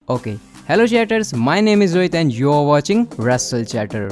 Okay. Hello chatters, my name is Rohit and you are watching Wrestle Chatter.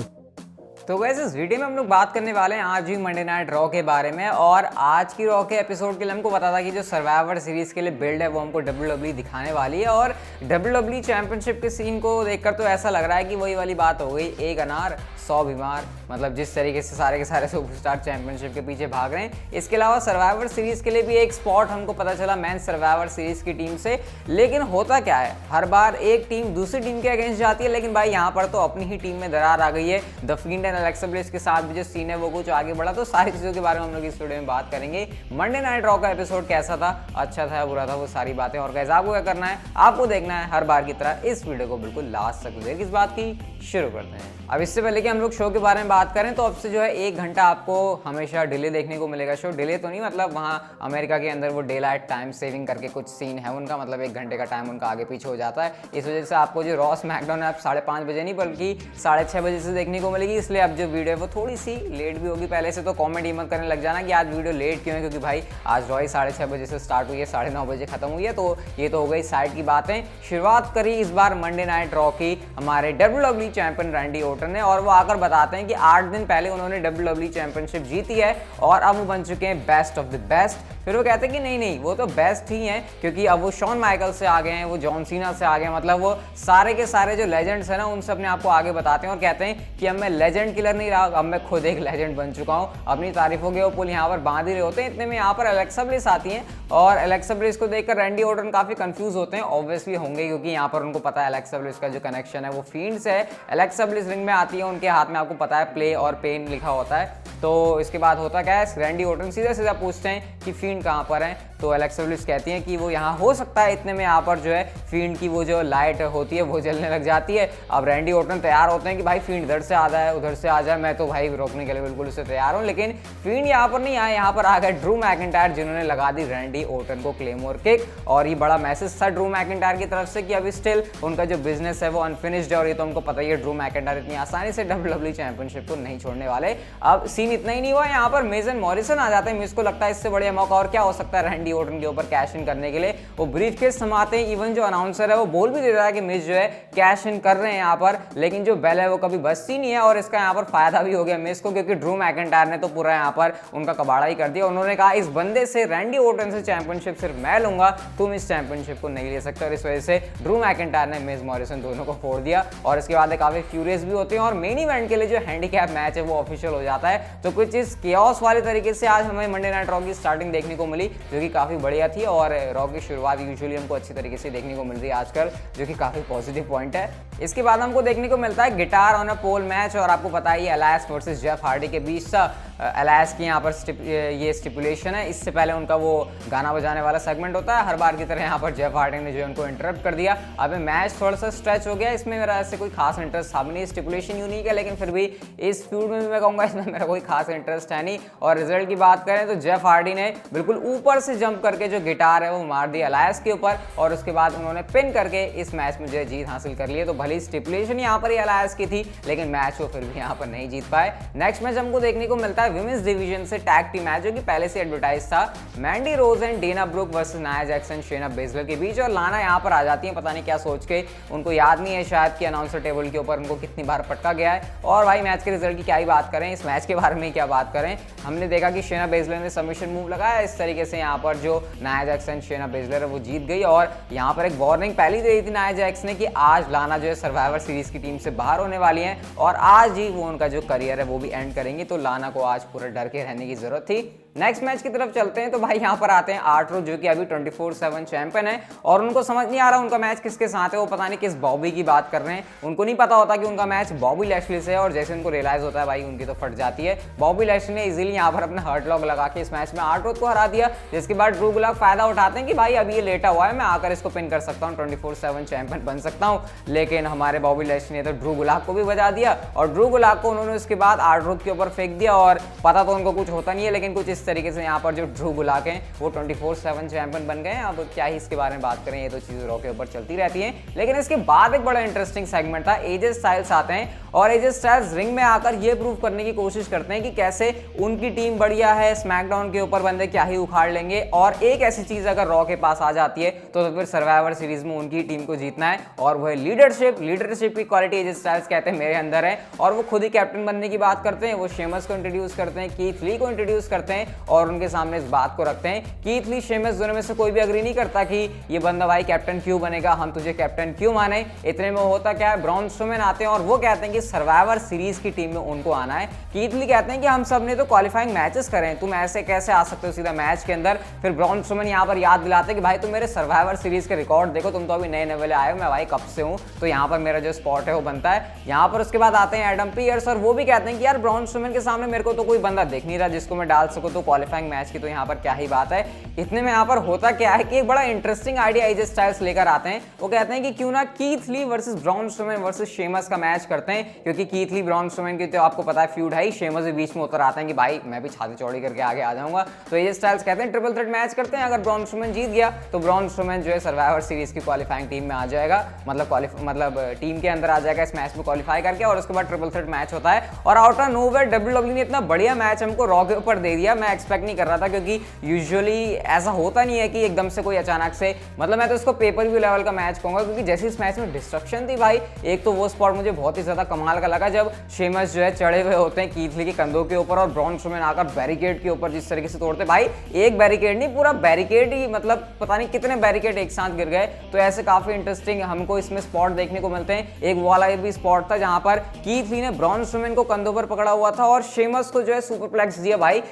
तो gas इस video में हम लोग बात करने वाले हैं आज भी मंडे नाइट रॉ के बारे में। और आज की रॉ के एपिसोड के लिए हमको पता था कि जो सर्वाइवर सीरीज के लिए बिल्ड है वो हमको WWE दिखाने वाली है। और WWE चैंपियनशिप के सीन को देखकर तो ऐसा लग रहा है कि वही वाली बात हो गई, एक अनार 100 बीमार। मतलब जिस तरीके से सारे के सारे सुपरस्टार चैंपियनशिप के पीछे भाग रहे हैं। इसके अलावा सर्वाइवर सीरीज के लिए भी एक स्पॉट हमको पता चला मैन सर्वाइवर सीरीज की टीम से। लेकिन होता क्या है, हर बार एक टीम दूसरी टीम के अगेंस्ट जाती है, लेकिन भाई यहाँ पर तो अपनी ही टीम में दरार आ गई है। द फिंड एंड एलेक्सा ब्लिस के साथ भी जो सीन है वो कुछ आगे बढ़ा। तो सारी चीज़ों के बारे में हम लोग इस वीडियो में बात करेंगे। मंडे नाइट रॉ का एपिसोड कैसा था, अच्छा था, बुरा था, वो सारी बातें। और गाइस आपको क्या करना है, आपको देखना है हर बार की तरह इस वीडियो को बिल्कुल लास्ट तक देख। इस बात की शुरू करते हैं। अब इससे पहले कि हम लोग शो के बारे में बात करें तो अब से जो है 1 घंटा आपको हमेशा डिले देखने को मिलेगा। शो डिले तो नहीं, मतलब वहाँ अमेरिका के अंदर वो डे लाइट टाइम सेविंग करके कुछ सीन है उनका, मतलब 1 घंटे का टाइम उनका आगे पीछे हो जाता है। इस वजह से आपको जो रॉ स्मैकडाउन है आप 5:30 बजे नहीं बल्कि 6:30 बजे से देखने को मिलेगी। इसलिए अब जो वीडियो है वो थोड़ी सी लेट भी होगी पहले से। तो कॉमेडी मत करने लग जाना कि आज वीडियो लेट क्यों है, क्योंकि भाई आज रॉ 6:30 बजे से स्टार्ट हुई है, 9:30 बजे खत्म हुई है। तो ये तो हो गई साइड की बातें। शुरुआत करी इस बार मंडे नाइट रॉ की हमारे WWE चैंपियन रैंडी ऑर्टन ने। और वो आकर बताते हैं कि 8 दिन पहले उन्होंने WWE चैंपियनशिप जीती है और अब वो बन चुके हैं बेस्ट ऑफ द बेस्ट। फिर वो कहते हैं कि नहीं वो तो बेस्ट ही हैं, क्योंकि अब वो शॉन माइकल से आ गए हैं, वो जॉन सीना से आ गए हैं। मतलब वो सारे के सारे जो लेजेंड्स हैं ना उनसे अपने आप को आगे बताते हैं और कहते हैं कि अब मैं लेजेंड किलर नहीं रहा, अब मैं खुद एक लेजेंड बन चुका हूँ। अपनी तारीफों के वो पुल यहाँ पर बांध ही रहे होते हैं। इतने में यहाँ पर एलेक्सा ब्लिस आती हैं और एलेक्सा ब्लिस को देखकर रैंडी ऑर्टन काफी कंफ्यूज होते हैं। ऑब्वियसली होंगे, क्योंकि यहाँ पर उनको पता है एलेक्सा ब्लिस का जो कनेक्शन है वो फील्ड से है। एलेक्सा ब्लिस रिंग में आती है, उनके हाथ में आपको पता है प्ले और पेन लिखा होता है। तो इसके बाद होता क्या है, रैंडी ऑर्टन सीधा सीधा पूछते हैं कि फील्ड कहाँ पर है। तो एलेक्सा ब्लिस कहती हैं कि वो यहाँ हो सकता है। इतने में यहाँ पर जो है फील्ड की वो जो लाइट होती है वो जलने लग जाती है। अब रैंडी ऑर्टन तैयार होते हैं कि भाई फील्ड इधर से आ जाए उधर से आ जाए, मैं तो भाई रोकने के लिए बिल्कुल उससे तैयार हूँ। लेकिन फील्ड यहाँ पर नहीं आया, यहाँ पर आ गए ड्रू मैकिंटायर, जिन्होंने लगा दी रैंडी ऑर्टन को क्लेमोर किक। और ये बड़ा मैसेज था ड्रू मैकिंटायर की तरफ से कि अभी स्टिल उनका जो बिजनेस है वो अनफिनिश्ड है। और ये तो हमको पता ही है ड्रू मैकिंटायर इतनी आसानी से WWE चैंपियनशिप को नहीं छोड़ने वाले। अब सीन इतना ही नहीं हुआ, यहाँ पर मिज एंड मॉरिसन आ जाते हैं। मिज को लगता है इससे बढ़िया मौका और क्या हो सकता है रैंडी ऑर्टन के ऊपर कैश इन करने के लिए। वो ब्रीफकेस थमाते हैं। इवन जो अनाउंसर है वो बोल भी देता है कि मिज जो है कैश इन कर रहे हैं यहाँ पर, लेकिन जो बेल है वो कभी बचती नहीं है। और इसका यहाँ पर फायदा भी हो गया मिज को, क्योंकि ड्रू मैकिंटायर ने तो पूरा यहाँ पर उनका कबाड़ा ही कर दिया। उन्होंने कहा इस बंदे से, रैंडी ऑर्टन से चैंपियनशिप सिर्फ मैं लूंगा, तुम इस चैंपियनशिप को नहीं ले सकते। और इस वजह से ड्रू मैकिंटायर ने मिज मॉरिसन दोनों को फोड़ दिया। और इसके बाद काफी फ्यूरियस भी होते हैं। और मेन इवेंट के लिए जो हैंडीकैप मैच है वो ऑफिशियल हो जाता है। तो कुछ इस केओस वाले तरीके से आज हमें मंडे नाइट रॉ की स्टार्टिंग देखने को मिली, जो कि काफी बढ़िया थी। और रॉ की शुरुआत यूजुअली हमको अच्छी तरीके से देखने को मिल रही है आजकल, जो कि काफी पॉजिटिव पॉइंट है। इसके बाद हमको देखने को मिलता है guitar on a pole match. और आपको पता ही एलायस वर्सेस जेफ हार्डी के बीच था। एलायस की यहाँ पर ये स्टिपुलेशन है। इससे पहले उनका वो गाना बजाने वाला सेगमेंट होता है। हर बार की तरह यहाँ पर जेफ हार्डी ने जो है उनको इंटरप्ट कर दिया। अब मैच थोड़ा सा स्ट्रेच हो गया, इसमें मेरा ऐसे कोई खास इंटरेस्ट था भी नहीं। स्टिपुलेशन यूनिक है, लेकिन फिर भी इस फ्यूड में भी मैं कहूँगा इसमें मेरा कोई खास इंटरेस्ट है नहीं। और रिजल्ट की बात करें तो जेफ हार्डी ने बिल्कुल ऊपर से जंप करके जो गिटार है वो मार दिया एलायस के ऊपर। और उसके बाद उन्होंने पिन करके इस मैच में जो है जीत हासिल कर ली है। तो भली स्टिपुलेशन यहाँ पर ही एलायस की थी, लेकिन मैच वो फिर भी यहाँ पर नहीं जीत पाए। नेक्स्ट मैच हमको देखने को मिलता है विमेंस डिवीजन से टैग टीम मैच, जो कि पहले से एडवर्टाइज था। मैंडी रोज एंड डेना ब्रुक वर्सेस नाया जैक्सन शेना बेजलर के बीच। और लाना यहाँ पर आ जाती है, पता नहीं क्या सोच के, उनको याद नहीं है शायद कि अनाउंसर टेबल के ऊपर उनको कितनी बार पटका गया है। और भाई मैच के रिजल्ट की क्या ही बात करें, इस मैच के बारे में क्या बात करें। हमने देखा कि शेना बेजलर ने सबमिशन मूव लगाया, इस तरीके से यहाँ पर जो नाया जैक्सन शेना बेजलर है वो जीत गई। और यहाँ पर एक वार्निंग पहले दे दी थी नाया जैक्स ने कि आज लाना जो है सर्वाइवर सीरीज की टीम से बाहर होने वाली है और आज ही वो उनका जो करियर है वो भी एंड करेंगी। तो लाना को आज पूरा डर के रहने की जरूरत थी। नेक्स्ट मैच की तरफ चलते हैं। तो भाई यहाँ पर आते हैं आर्ट्रूथ, जो कि अभी 24/7 चैंपियन है। और उनको समझ नहीं आ रहा उनका मैच किसके साथ है। वो पता नहीं किस बॉबी की बात कर रहे हैं। उनको नहीं पता होता कि उनका मैच बॉबी लैशली से है। और जैसे उनको रियलाइज होता है भाई उनकी तो फट जाती है। बॉबी लैशली ने इजीली यहाँ पर अपना हर्ट लॉक लगा के इस मैच में आर्ट्रूथ को हरा दिया। जिसके बाद ड्रू गुलाक फायदा उठाते हैं कि भाई अभी ये लेटा हुआ है, मैं आकर इसको पिन कर सकता हूँ, 24/7 चैंपियन बन सकता हूँ। लेकिन लेकिन हमारे बॉबी लैशली ने तो ड्रू गुलाक को भी बजा दिया और ड्रू गुलाक को उन्होंने उसके बाद R-Truth के ऊपर फेंक दिया और पता तो उनको कुछ होता नहीं है, लेकिन कुछ इस तरीके से यहाँ पर जो ड्रू गुलाक हैं वो 24/7 चैंपियन बन गए हैं। अब क्या ही इसके बारे में बात करें, ये तो चीज़ें रॉ के ऊपर चलती रहती हैं। लेकिन इसके बाद एक बड़ा इंटरेस्टिंग सेगमेंट था, एजे स्टाइल्स आते हैं और एजे स्टाइल्स रिंग में आकर ये प्रूव करने की कोशिश करते हैं कि कैसे उनकी टीम बढ़िया है, स्मैकडाउन के ऊपर बंदे क्या ही उखाड़ लेंगे। और एक ऐसी चीज अगर रॉ के पास आ जाती है तो फिर सर्वाइवर सीरीज में उनकी टीम को जीतना है और वह लीडरशिप की क्वालिटी एजे स्टाइल्स कहते हैं मेरे अंदर है और वो खुद ही कैप्टन बनने की बात करते हैं। वो शेमस को इंट्रोड्यूस करते हैं, कीथ ली को इंट्रोड्यूस करते हैं और उनके सामने इस बात को रखते हैं। कीथ ली शेमस दोनों में से कोई भी अग्री नहीं करता कि ये बंदा भाई कैप्टन क्यों बनेगा, हम तुझे कैप्टन क्यों माने। इतने में होता क्या है, ब्रॉन स्ट्रोमैन आते हैं और वो कहते हैं कि सर्वाइवर सीरीज की टीम में उनको आना है। कीथ ली कहते हैं कि हम सब ने तो क्वालिफाइंग मैचेस करें, तुम ऐसे कैसे आ सकते हो सीधा मैच के अंदर। फिर ब्रॉन स्ट्रोमैन यहाँ पर याद दिलाते हैं कि भाई तुम मेरे सर्वाइवर सीरीज के रिकॉर्ड देखो, तुम तो अभी नए नए वाले आए हो, मैं भाई कब से हूँ, तो यहाँ पर मेरा जो स्पॉट है वो बनता है। यहाँ पर उसके बाद आते हैं एडम पीयर्स और वो भी कहते हैं कि यार ब्रॉन स्ट्रोमैन के सामने मेरे को तो कोई बंदा देख नहीं रहा जिसको मैं डाल सकूँ, तो क्वालिफाइंग मैच की तो यहाँ पर क्या ही बात है। इतने में यहाँ पर होता क्या है कि एक बड़ा इंटरेस्टिंग आइडिया एजे स्टाइल्स लेकर आते हैं। वो कहते हैं कि क्यों ना Keith Lee versus Braun Strowman versus Sheamus का मैच करते हैं, क्योंकि कीथ ली ब्रॉन स्ट्रोमैन की तो आपको पता है फ्यूड है ही, शेमस भी बीच में उतर आते हैं कि भाई मैं भी छाती चौड़ी करके आगे आ जाऊंगा। तो एजे स्टाइल्स कहते हैं ट्रिपल थ्रेट मैच करते हैं, अगर ब्रॉन स्ट्रोमैन जीत गया तो ब्रॉन स्ट्रोमैन जो है सर्वाइवर सीरीज की क्वालिफाइंग टीम में आ जाएगा, मतलब टीम के अंदर आ जाएगा इस मैच में क्वालिफाई करके और उसके बाद ट्रिपल थ्रेट मैच होता है। और आउट ऑफ नोवेयर डब्ल्यूडब्ल्यूई ने इतना बढ़िया मैच हमको रॉ के ऊपर दे दिया, मैं एक्सपेक्ट नहीं कर रहा था, क्योंकि यूजुअली ऐसा होता नहीं है कि एकदम से कोई अचानक से, मतलब मैं तो इसको पेपर व्यू लेवल का मैच कहूंगा, क्योंकि जैसे इस मैच में डिस्ट्रक्शन थी भाई, एक तो वो स्पॉट मुझे बहुत ही ज्यादा कमाल का लगा जब शेमस जो है चढ़े हुए होते हैं कीथ ली के कंधों के ऊपर और ब्रॉन स्ट्रोमैन आकर बैरिकेड के ऊपर जिस तरीके से तोड़ते, भाई एक बैरिकेड नहीं पूरा बैरिकेड ही, मतलब पता नहीं कितने बैरिकेड एक साथ गिर गए। तो ऐसे काफी इंटरेस्टिंग हमको इसमें स्पॉट देखने को मिलते हैं। एक वाला भी स्पॉट था जहां पर कीथ ली ने ब्रॉन स्ट्रोमैन को कंधों पर पकड़ा हुआ था और शेमस को जो है सुपरप्लेक्स दिया। भाई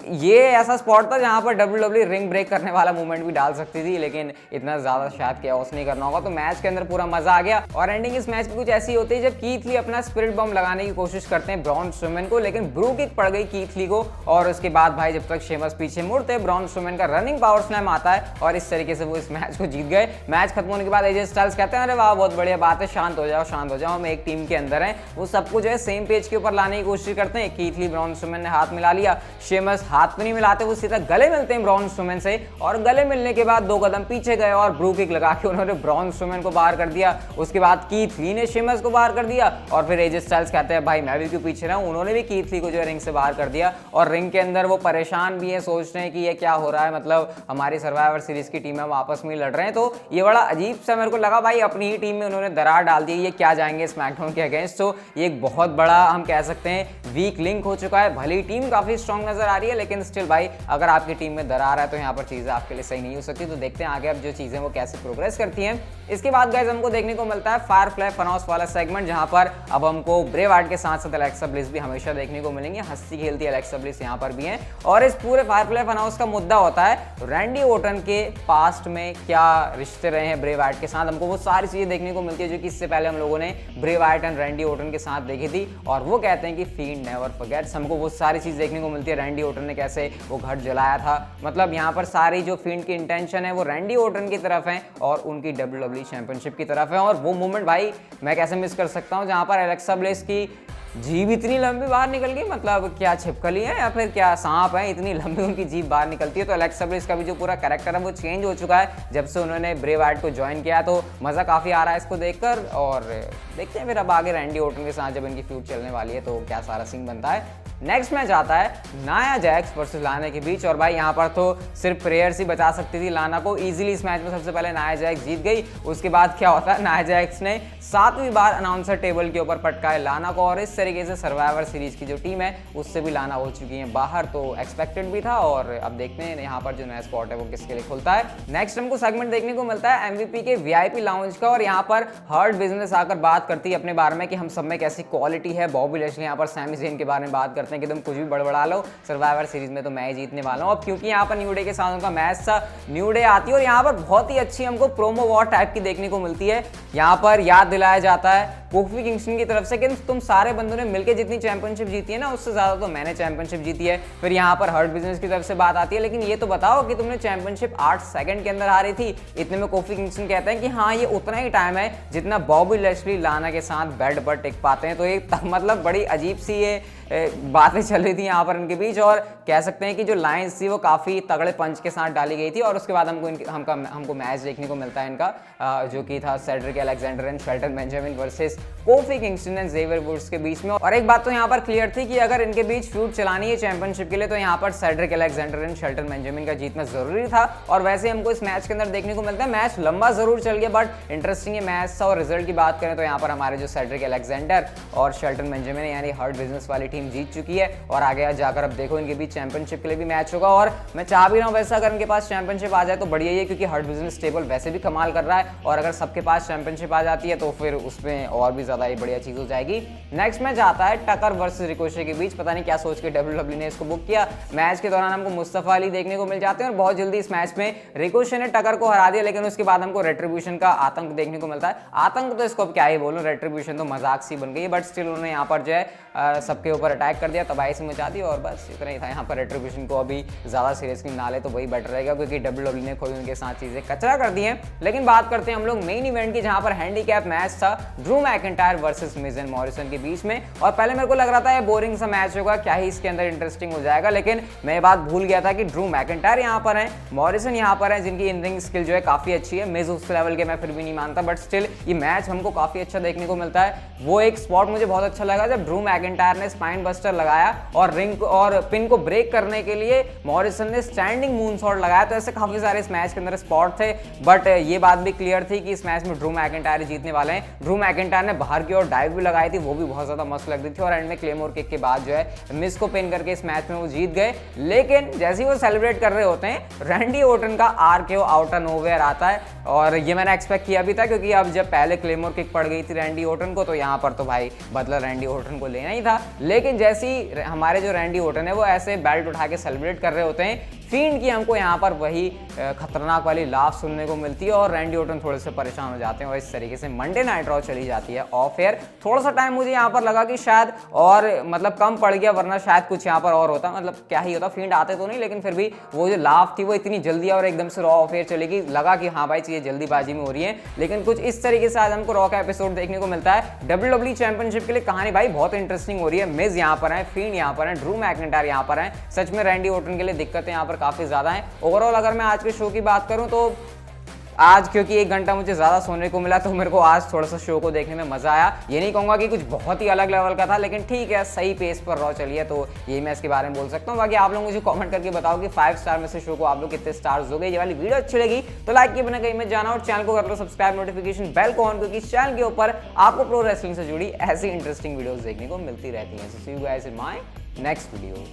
ये ऐसा स्पॉट था जहां पर डब्ल्यूडब्ल्यूई रिंग ब्रेक करने वाला मूवमेंट भी डाल सकती थी, लेकिन इतना ज्यादा शायद कैओस नहीं करना होगा। तो मैच के अंदर पूरा मजा आ गया और एंडिंग इस मैच की कुछ ऐसी होती है जब कीथ ली अपना स्पिरिट बम लगाने की कोशिश करते हैं ब्रॉन स्ट्रोमैन को, लेकिन ब्रू किक पड़ गई कीथ ली को और उसके बाद भाई जब तक शेमस पीछे मुड़ते ब्रॉन स्ट्रोमैन का रनिंग पावर स्लैम आता है और इस तरीके से वो इस मैच को जीत गए। मैच खत्म होने के बाद एजे स्टाइल्स कहते हैं अरे वाह बहुत बढ़िया बात है, शांत हो जाओ हम एक टीम के अंदर हैं। वो सबको जो है सेम पेज के ऊपर लाने की कोशिश करते हैं। कीथ ली ब्रॉन स्ट्रोमैन ने हाथ मिला लिया, शेमस हाथ में नहीं मिलाते, सीधा गले मिलते हैं ब्रॉन स्ट्रोमैन से और गले मिलने के बाद 2 कदम पीछे गए और ब्रू किक लगा के उन्होंने ब्रॉन स्ट्रोमैन को बाहर कर दिया। उसके बाद कीथ ली ने शेमस को बाहर कर दिया और फिर एजे स्टाइल्स कहते हैं भाई मैं भी क्यों पीछे रहा हूं, उन्होंने भी कीथ ली को जो है रिंग से बाहर कर दिया और रिंग के अंदर वो परेशान भी है, सोच रहे हैं कि ये क्या हो रहा है, मतलब हमारी सर्वाइवर सीरीज की टीम है वो आपस में लड़ रहे हैं। तो ये बड़ा अजीब सा मेरे को लगा, भाई अपनी ही टीम में उन्होंने दरार डाल दी, ये क्या जाएंगे स्मैकडाउन के अगेंस्ट। तो ये एक बहुत बड़ा हम कह सकते हैं वीक लिंक हो चुका है। भली टीम काफी स्ट्रॉन्ग नजर आ रही है, लेकिन स्टिल भाई अगर आपकी टीम में दरार है तो यहाँ पर चीजें आपके लिए सही नहीं हो सकती। तो देखते हैं आगे अब जो चीजें वो कैसे प्रोग्रेस करती हैं। इसके बाद गाइस हमको देखने को मिलता है फायरफ्लाई फनहाउस वाला सेगमेंट, जहां पर अब हमको ब्रे वाइट के साथ साथ एलेक्सा ब्लिस भी हमेशा देखने को मिलेंगे। हंसती खेलती एलेक्सा ब्लिस यहाँ पर भी हैं और इस पूरे फायरफ्लाई फनहाउस का मुद्दा होता है रैंडी ओर्टन के पास्ट में क्या रिश्ते रहे हैं ब्रे वाइट के साथ। हमको वो सारी चीजें देखने को मिलती है जो कि इससे पहले हम लोगों ने Bray Wyatt and Randy Orton के साथ देखी थी और वो कहते हैं कि फील्ड नेवर फॉरगेट्स। हमको वो सारी चीज देखने को मिलती है, रैंडी ओर्टन ने कैसे वो घर जलाया था, मतलब यहाँ पर सारी जो फील्ड की इंटेंशन है वो रैंडी ओर्टन की तरफ है और उनकी डब्ल्यूडब्ल्यूई चैंपियनशिप की तरफ है। और वो मोमेंट भाई मैं कैसे मिस कर सकता हूँ जहाँ पर एलेक्सा ब्लिस की जीभ इतनी लंबी बाहर निकल गई, मतलब क्या छिपकली है या फिर क्या सांप है, इतनी लंबी उनकी जीभ बाहर निकलती है। तो एलेक्सा ब्लिस का भी जो पूरा कैरेक्टर है वो चेंज हो चुका है जब से उन्होंने ब्रे वाइट को ज्वाइन किया। तो मज़ा काफ़ी आ रहा है इसको देखकर और देखते हैं फिर अब आगे रैंडी ओर्टन के साथ जब इनकी फ्यूड चलने वाली है तो क्या सारा सीन बनता है। नेक्स्ट मैच आता है नाया जैक्स वर्सेस लाना के बीच और भाई यहाँ पर तो सिर्फ प्रेयर्स ही बचा सकती थी लाना को। इजीली इस मैच में सबसे पहले नाया जैक्स जीत गई। उसके बाद क्या होता है, नाया जैक्स ने 7वीं बार अनाउंसर टेबल के ऊपर पटकाए लाना को और इस तरीके से सर्वाइवर सीरीज की जो टीम है उससे भी लाना हो चुकी है बाहर। तो एक्सपेक्टेड भी था और अब देखते हैं यहाँ पर जो नया स्पॉट है वो किसके लिए खुलता है। नेक्स्ट हमको सेगमेंट देखने को मिलता है एमवीपी के वीआईपी लाउंज का और यहाँ पर हर्ट बिजनेस आकर बात करती है अपने बारे में कि हम सब में कैसी क्वालिटी है। बॉबी लैशली यहाँ पर सैमी ज़ेन के बारे में बात करते हैं कि तुम कुछ भी बड़बड़ा लो, सर्वाइवर सीरीज में तो मैं ही जीतने वाला हूँ। अब क्योंकि यहाँ पर न्यू डे के साथ उनका मैच था, न्यू डे आती है और यहाँ पर बहुत ही अच्छी हमको प्रोमो वॉर टाइप की देखने को मिलती है। यहाँ पर याद दिलाया जाता है कोफी किंगस्टन की तरफ से कि तुम सारे बंदों ने मिलकर जितनी चैंपियनशिप जीती है ना, उससे ज़्यादा तो मैंने चैंपियनशिप जीती है। फिर यहाँ पर हर्ट बिजनेस की तरफ से बात आती है, लेकिन ये तो बताओ कि तुमने चैंपियनशिप 8 सेकंड के अंदर हारी थी। इतने में कोफी किंगस्टन कहते हैं कि हाँ, ये उतना ही टाइम है जितना बॉबी लैशली लाना के साथ बेड पर टिक पाते हैं। तो ये मतलब बड़ी अजीब सी ये बातें चल रही थी यहाँ पर इनके बीच, और कह सकते हैं कि जो लाइन्स थी वो काफ़ी तगड़े पंच के साथ डाली गई थी। और उसके बाद हमको मैच देखने को मिलता है इनका, जो कि था Cedric Alexander and Shelton Benjamin versus Kofi Kingston and Xavier Woods के बीच में। और एक बात तो यहाँ पर क्लियर थी कि अगर इनके बीच फ्यूड चलानी है चैंपियनशिप के लिए, तो यहाँ पर Cedric Alexander and Shelton Benjamin का जीतना जरूरी था। और वैसे हमको इस मैच के अंदर देखने को मिलता है, मैच लंबा जरूर चल गया बट इंटरेस्टिंग ये मैच था। और रिजल्ट की बात करें तो यहाँ पर हमारे जो सेड्रिक अलेक्जेंडर और शेल्टन बेंजामिन यानी हर्ट बिजनेस वाली टीम जीत चुकी है। और आगे जाकर अब देखो इनके बीच चैंपियनशिप के लिए भी मैच होगा। और मैं चाह भी रहा हूँ वैसे अगर इनके पास चैंपियनशिप आ जाए तो बढ़िया ही है, क्योंकि हर्ट बिजनेस टेबल वैसे भी कमाल कर रहा है। और अगर सबके पास चैंपियनशिप आ जाती है तो फिर उसमें और भी ज्यादा ही बढ़िया चीज हो जाएगी। नेक्स्ट मैच आता है टकर वर्सेस रिकोशे के बीच। पता नहीं क्या सोच के WWE ने इसको बुक किया। मैच के दौरान हमको मुस्तफा अली देखने को मिल जाते हैं और बहुत जल्दी इस मैच में रिकोशे ने टकर को हरा दिया, लेकिन उसके बाद हमको रेट्रिब्यूशन का आतंक देखने को मिलता है। आतंक तो इसको अब क्या ही बोलूं, रेट्रिब्यूशन तो मजाक सी बन गई है, बट स्टिल उन्होंने यहाँ पर जो है सबके ऊपर अटैक कर दिया, तबाही से मचा दी। और बस इतना ही था। यहाँ पर रेट्रिब्यूशन को अभी ज़्यादा सीरियसली ना ले तो वही बेटर रहेगा, क्योंकि WWE ने खुद उनके साथ चीज़ें कचरा कर दी हैं। लेकिन बात करते हैं हम लोग मेन इवेंट की, जहाँ पर हैंडीकैप मैच था Drew McIntyre versus Mizo and Morrison के बीच में। और पहले मेरे को लग रहा था ये बोरिंग सा मैच होगा, क्या ही इसके अंदर इंटरेस्टिंग हो जाएगा, लेकिन मैं ये बात भूल गया था कि ड्रू मैकिंटायर यहाँ पर है, मॉरिसन यहाँ पर है, जिनकी इन रिंग स्किल जो है काफ़ी अच्छी है। मिज उस लेवल के मैं फिर भी नहीं मानता, बट स्टिल ये मैच हमको काफ़ी अच्छा देखने को मिलता है। वो एक स्पॉट मुझे बहुत अच्छा लगा जब ड्रू मैकिंटायर ने स्पाइन बस्टर लगाया और रिंग और पिन को ब्रेक करने के लिए मॉरिसन ने स्टैंडिंग मूनसॉल्ट लगाया। तो ऐसे काफी सारे इस मैच के अंदर स्पॉट थे, बट ये बात भी क्लियर थी कि इस मैच में ड्रू मैकिंटायर जीतने वाले हैं। ड्रू मैकिंटायर ने बाहर की ओर डाइव भी लगाई थी, वो भी बहुत ज्यादा मस्त लग रही थी। और एंड में क्लेमोर किक के बाद जो है मिस को पिन करके इस मैच में वो जीत गए। लेकिन जैसे ही वो सेलिब्रेट कर रहे होते हैं, रैंडी ओर्टन का RKO आउट ऑफ नोवेयर आता है। और ये मैंने एक्सपेक्ट किया भी था, क्योंकि अब जब पहले क्लेमोर किक पड़ गई थी रैंडी ओर्टन को, तो यहाँ पर तो भाई बदला रैंडी ओर्टन को लेना ही था। लेकिन जैसे ही हमारे जो रैंडी ओर्टन है वो ऐसे बेल्ट उठा के सेलिब्रेट कर रहे होते हैं, फील्ड की हमको यहाँ पर वही खतरनाक वाली लाफ सुनने को मिलती है और रैंडी ओर्टन थोड़े से परेशान हो जाते हैं। और इस तरीके से मंडे नाइट रॉ चली जाती है ऑफ एयर। थोड़ा सा टाइम मुझे यहाँ पर लगा कि शायद और मतलब कम पड़ गया, वरना शायद कुछ यहाँ पर और होता, मतलब क्या ही होता, फील्ड आते तो नहीं, लेकिन फिर भी वो जो लाफ थी वो इतनी जल्दी और एकदम से रॉ ऑफ एयर चलेगी, लगा कि हाँ भाई चीजें जल्दीबाजी में हो रही है। लेकिन कुछ इस तरीके से आज हमको रॉ का एपिसोड देखने को मिलता है। WWE चैंपियनशिप के लिए कहानी भाई बहुत इंटरेस्टिंग हो रही है। मिज यहाँ पर है, फील्ड यहाँ पर है, ड्रू मैकिंटायर यहाँ पर है। सच में रैंडी ओर्टन के लिए दिक्कतें यहाँ पर काफी ज्यादा हैं। ओवरऑल अगर मैं आज के शो की बात करूं तो आज क्योंकि 1 घंटा मुझे ज़्यादा सोने को मिला, तो मेरे को आज थोड़ा सा शो को देखने में मज़ा आया। ये नहीं कहूँगा कि कुछ बहुत ही अलग लेवल का था, लेकिन ठीक है, सही पेस पर रॉ चली है, तो यही मैं इसके बारे में बोल सकता हूँ। बाकी आप लोग मुझे कमेंट करके बताओ कि 5 स्टार में से शो को आप लोग कितने स्टार्स दोगे। ये वाली वीडियो अच्छी लगी तो लाइक किए बिना कहीं मत जाना, और चैनल को कर लो सब्सक्राइब, नोटिफिकेशन बेल को ऑन, क्योंकि इस चैनल के ऊपर आपको प्रो रेसलिंग से जुड़ी ऐसी इंटरेस्टिंग वीडियोज़ देखने को मिलती रहती हैं। So see you guys in my next video.